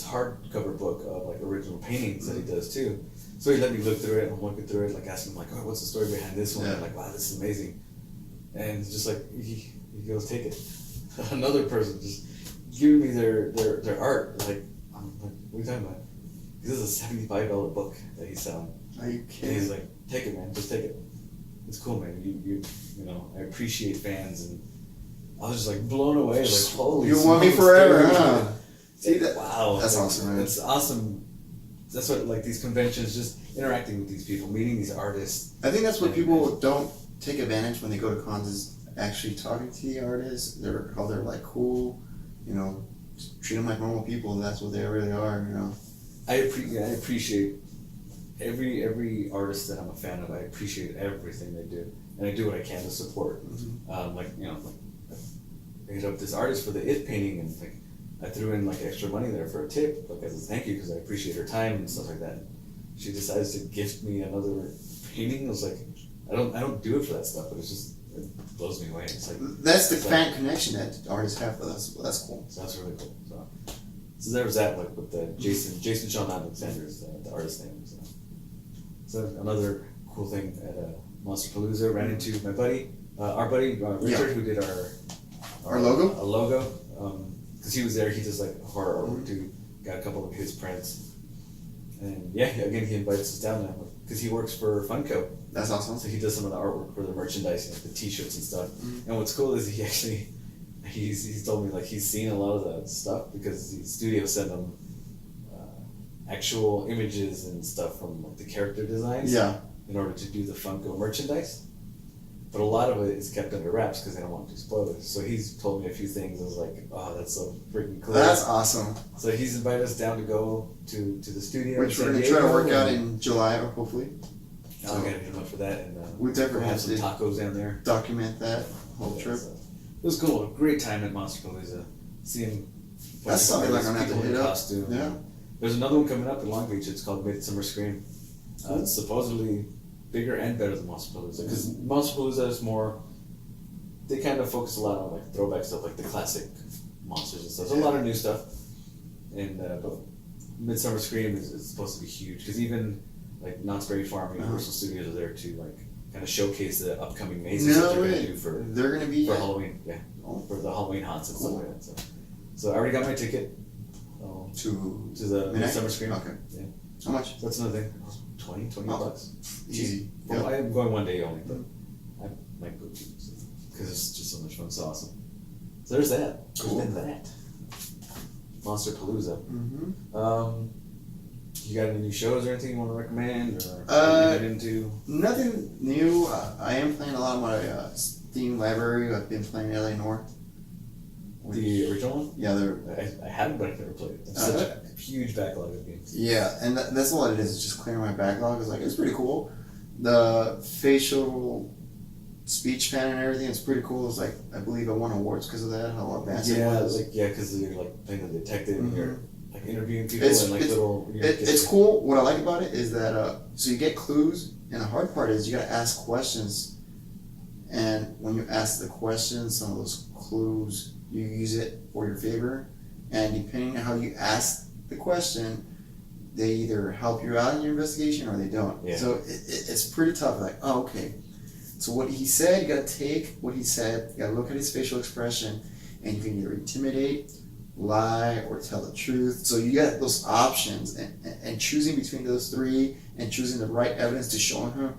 hardcover book of like original paintings that he does too. So he let me look through it, and I'm looking through it, like asking him like, oh, what's the story behind this one? I'm like, wow, this is amazing. And it's just like he goes, take it. Another person just giving me their art. Like, I'm like, what are you talking about? This is a $75 book that he's selling. Are you kidding? And he's like, take it, man, just take it. It's cool, man. You know, I appreciate fans, and I was just like blown away. Like, holy, you want me forever, huh? See that? Wow, that's awesome, man. It's awesome. That's what, like, these conventions, just interacting with these people, meeting these artists. I think that's what people don't take advantage when they go to cons, is actually talking to the artists. How they're like cool, you know, treat them like normal people. That's what they really are, you know. I appreciate every artist that I'm a fan of. I appreciate everything they do, and I do what I can to support. Like, you know, like, I hit up this artist for the It painting, and like, I threw in like extra money there for a tip, like as a thank you because I appreciate her time and stuff like that. She decides to gift me another painting. I was like, I don't do it for that stuff, but it blows me away. It's like that's the fan connection that artists have with us. That's cool. So that's really cool. So there was that, like with the Jason Sean Alexander is the artist name. So another cool thing at Monster Palooza, ran into my buddy, our buddy Richard, who did our logo. A logo, because he was there. He does like horror artwork too. Got a couple of his prints, and yeah, again he invites us down now because he works for Funko. That's awesome. So he does some of the artwork for the merchandise, like the T-shirts and stuff. And what's cool is he actually. He's told me like he's seen a lot of that stuff because the studio sent him actual images and stuff from like the character designs in order to do the Funko merchandise. But a lot of it is kept under wraps because they don't want to spoil it. So he's told me a few things. I was like, oh, that's so freaking cool. That's awesome. So he's invited us down to go to the studio. Which we're going to try to work out in July, or hopefully. I'll get him up for that. And we definitely have some tacos down there. Document that whole trip. So it was cool. Great time at Monster Palooza. Seeing that's something like I'm going to have to hit up. Costume. Yeah. There's another one coming up in Long Beach. It's called Midsummer Scream. It's supposedly bigger and better than Monster Palooza because Monster Palooza is more. They kind of focus a lot on like throwback stuff, like the classic monsters and stuff. There's a lot of new stuff, and but Midsummer Scream is supposed to be huge because even like Knott's Berry Farm, Universal Studios are there to like kind of showcase the upcoming mazes that they're going to do for. They're going to be for Halloween, for the Halloween haunts and stuff like that. So I already got my ticket. To the Midsummer Scream. Okay. Yeah. How much? That's another thing. $20 bucks. Easy. Well, I'm going one day only, but I might go too because it's just so much fun. It's awesome. So there's that. Cool. There's been that. Monster Palooza. Mm-hmm. You got any new shows or anything you want to recommend or get into? Nothing new. I am playing a lot of my Steam library. I've been playing LA North. The original one? Yeah, I haven't, but I've never played it. It's such a huge backlog of games. Yeah, and that's all it is. It's just clearing my backlog. It's pretty cool. The facial speech pan and everything is pretty cool. It's like I believe I won awards because of that. How advanced it was. Because you're like playing the detective and you're like interviewing people and like little. It's cool. What I like about it is that so you get clues, and the hard part is you gotta ask questions. And when you ask the questions, some of those clues. You use it for your favor, and depending on how you ask the question, they either help you out in your investigation or they don't. Yeah. So it's pretty tough. Like, oh, okay. So what he said, you gotta take what he said, you gotta look at his facial expression, and you can either intimidate, lie, or tell the truth. So you got those options, and choosing between those three and choosing the right evidence to show him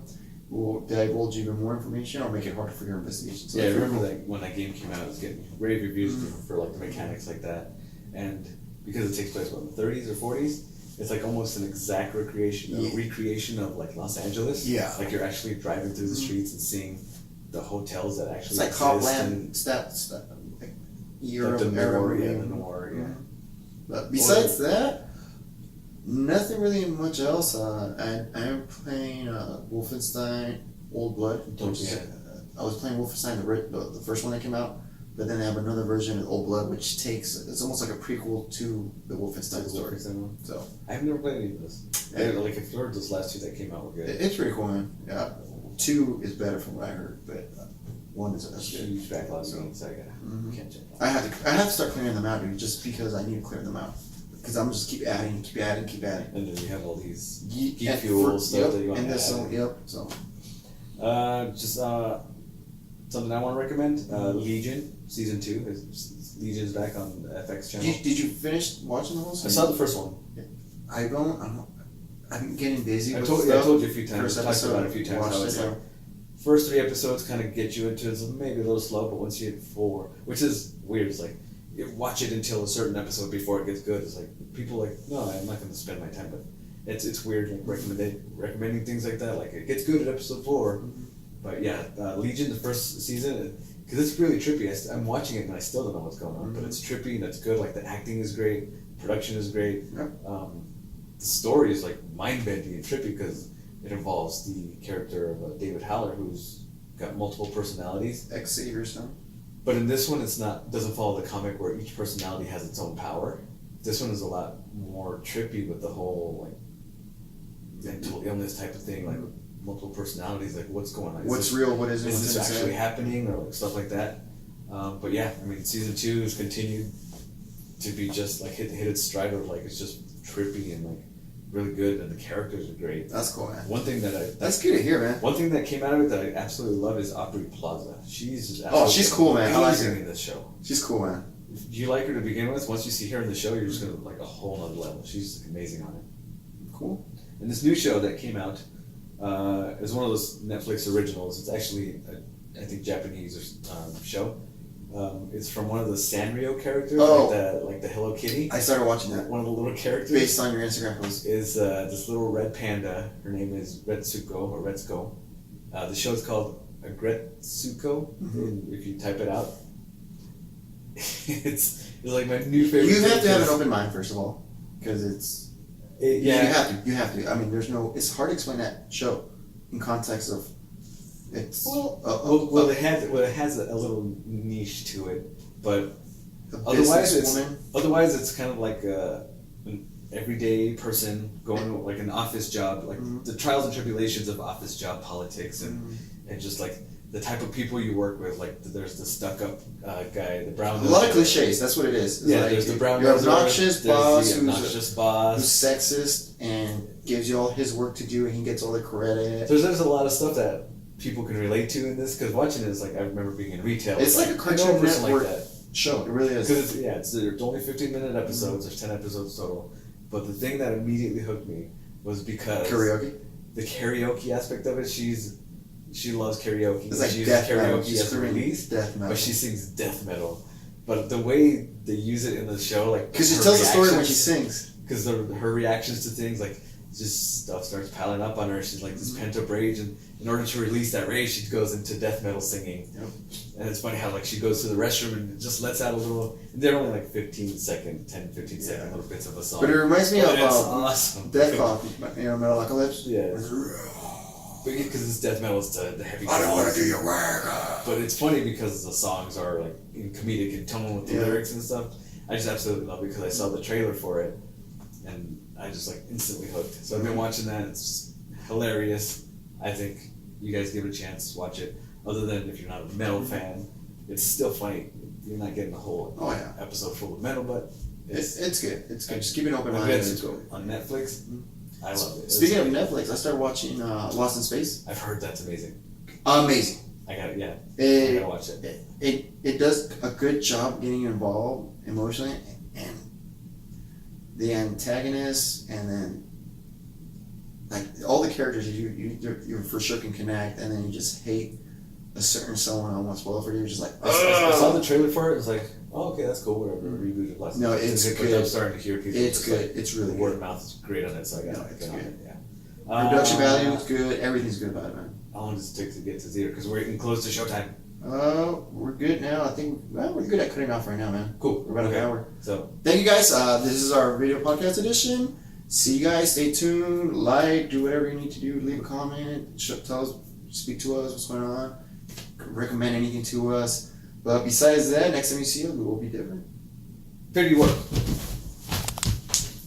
will divulge even more information or make it harder for your investigation. So I remember that when that game came out, it was getting rave reviews for like the mechanics like that, and because it takes place in the 30s or 40s, it's like almost an exact recreation of like Los Angeles. Yeah, like you're actually driving through the streets and seeing the hotels that actually. It's like Copland, like Europe, the noir, yeah. But besides that. Nothing really much else. I am playing Wolfenstein Old Blood. I was playing Wolfenstein the first one that came out, but then they have another version of Old Blood, which it's almost like a prequel to the Wolfenstein story. So I've never played any of this. Like I've heard those last two that came out were good. It's pretty cool, man. Yeah, 2 is better from what I heard, but 1 is a huge backlog. So I can't check. I have to start clearing them out, dude, just because I need to clear them out. Because I'm just keep adding. And then you have all these geek fuel stuff that you want to add. So. Just something I want to recommend. Legion season 2. Legion's back on the FX channel. Did you finish watching the whole season? I saw the first one. I'm getting busy. I told you a few times. I talked about it a few times. How it's like first 3 episodes kind of get you into it, maybe a little slow, but once you hit 4, which is weird. It's like. Watch it until a certain episode before it gets good. It's like people are like, no, I'm not going to spend my time. But it's weird like recommending things like that. Like it gets good at episode 4, but yeah, Legion the first season because it's really trippy. I'm watching it and I still don't know what's going on, but it's trippy and it's good. Like the acting is great, production is great. Yep. The story is like mind bending and trippy because it involves the character of David Haller who's got multiple personalities. Ex-Savior's son. But in this one, doesn't follow the comic where each personality has its own power. This one is a lot more trippy with the whole mental illness type of thing, like multiple personalities. Like, what's going on? What's real? What isn't? Is this actually happening, or stuff like that? But yeah, I mean, season 2 has continued to be just hit its stride of it's just trippy and really good, and the characters are great. That's cool, man. One thing that's good to hear, man. One thing that came out of it that I absolutely love is Aubrey Plaza. She's cool, man. I like her in this show. She's cool, man. Do you like her to begin with? Once you see her in the show, you're just gonna like a whole nother level. She's amazing on it. Cool. And this new show that came out is one of those Netflix originals. It's actually I think Japanese show. It's from one of the Sanrio characters, like the Hello Kitty. I started watching that. One of the little characters. Based on your Instagram post. Is this little red panda. Her name is Retsuko. The show's called Agretsuko, if you type it out. it's like my new favorite. You have to have an open mind, first of all, because you have to. I mean, it's hard to explain that show in context of it has a little niche to it, but otherwise it's kind of like an everyday person going like an office job, like the trials and tribulations of office job politics, and just like the type of people you work with. Like there's the stuck-up guy, the brown. A lot of cliches. That's what it is. It's there's the brown. Your obnoxious boss who's sexist and gives you all his work to do, and he gets all the credit. There's a lot of stuff that people can relate to in this, because watching it is like I remember being in retail. It's like a Cartoon Network that show. It really is. Because there's only 15-minute episodes. There's 10 episodes total. But the thing that immediately hooked me was because the karaoke aspect of it. She loves karaoke. It's like she uses death karaoke metal. as a release, but she sings death metal. But the way they use it in the show, like because she tells the story when she sings. Because her reactions to things, like just stuff starts piling up on her. She's like this pent up rage, and in order to release that rage, she goes into death metal singing. Yep. And it's funny how like she goes to the restroom and just lets out a little. They're only like 15 second little bits of a song. But it reminds me of awesome. Death Clock, Metalocalypse. Yeah. Because it's death metal, it's the heavy. I don't want to do your work. But it's funny because the songs are like comedic in tone with the lyrics and stuff. I just absolutely love it because I saw the trailer for it, and I just like instantly hooked. So I've been watching that. It's hilarious. I think you guys give it a chance, watch it. Other than if you're not a metal fan, it's still funny. You're not getting a whole episode full of metal, but it's good. It's good. Just keep an open mind. It's cool. On Netflix. I love it. Speaking of Netflix, I started watching Lost in Space. I've heard that's amazing. Amazing. I gotta watch it. It does a good job getting you involved emotionally, and the antagonist, and then like all the characters you for sure can connect, and then you just hate a certain someone. I won't spoil it for you. You're just like, I saw the trailer for it. It's like, oh, okay, that's cool. Whatever. Rebooted last. No, it's good. I'm starting to hear people. It's good. It's really good. Word of mouth is great on it, so I got to get on it. Yeah. Production value is good. Everything's good about it, man. How long does it take to get to theater? Because we're getting close to showtime. We're good now. I think we're good at cutting off right now, man. Cool. We're about an hour. So thank you guys. This is our video podcast edition. See you guys. Stay tuned. Like, do whatever you need to do. Leave a comment. Tell us, speak to us. What's going on? Recommend anything to us. But besides that, next time you see us, we will be different. Pretty work.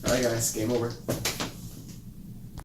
All right, guys. Game over.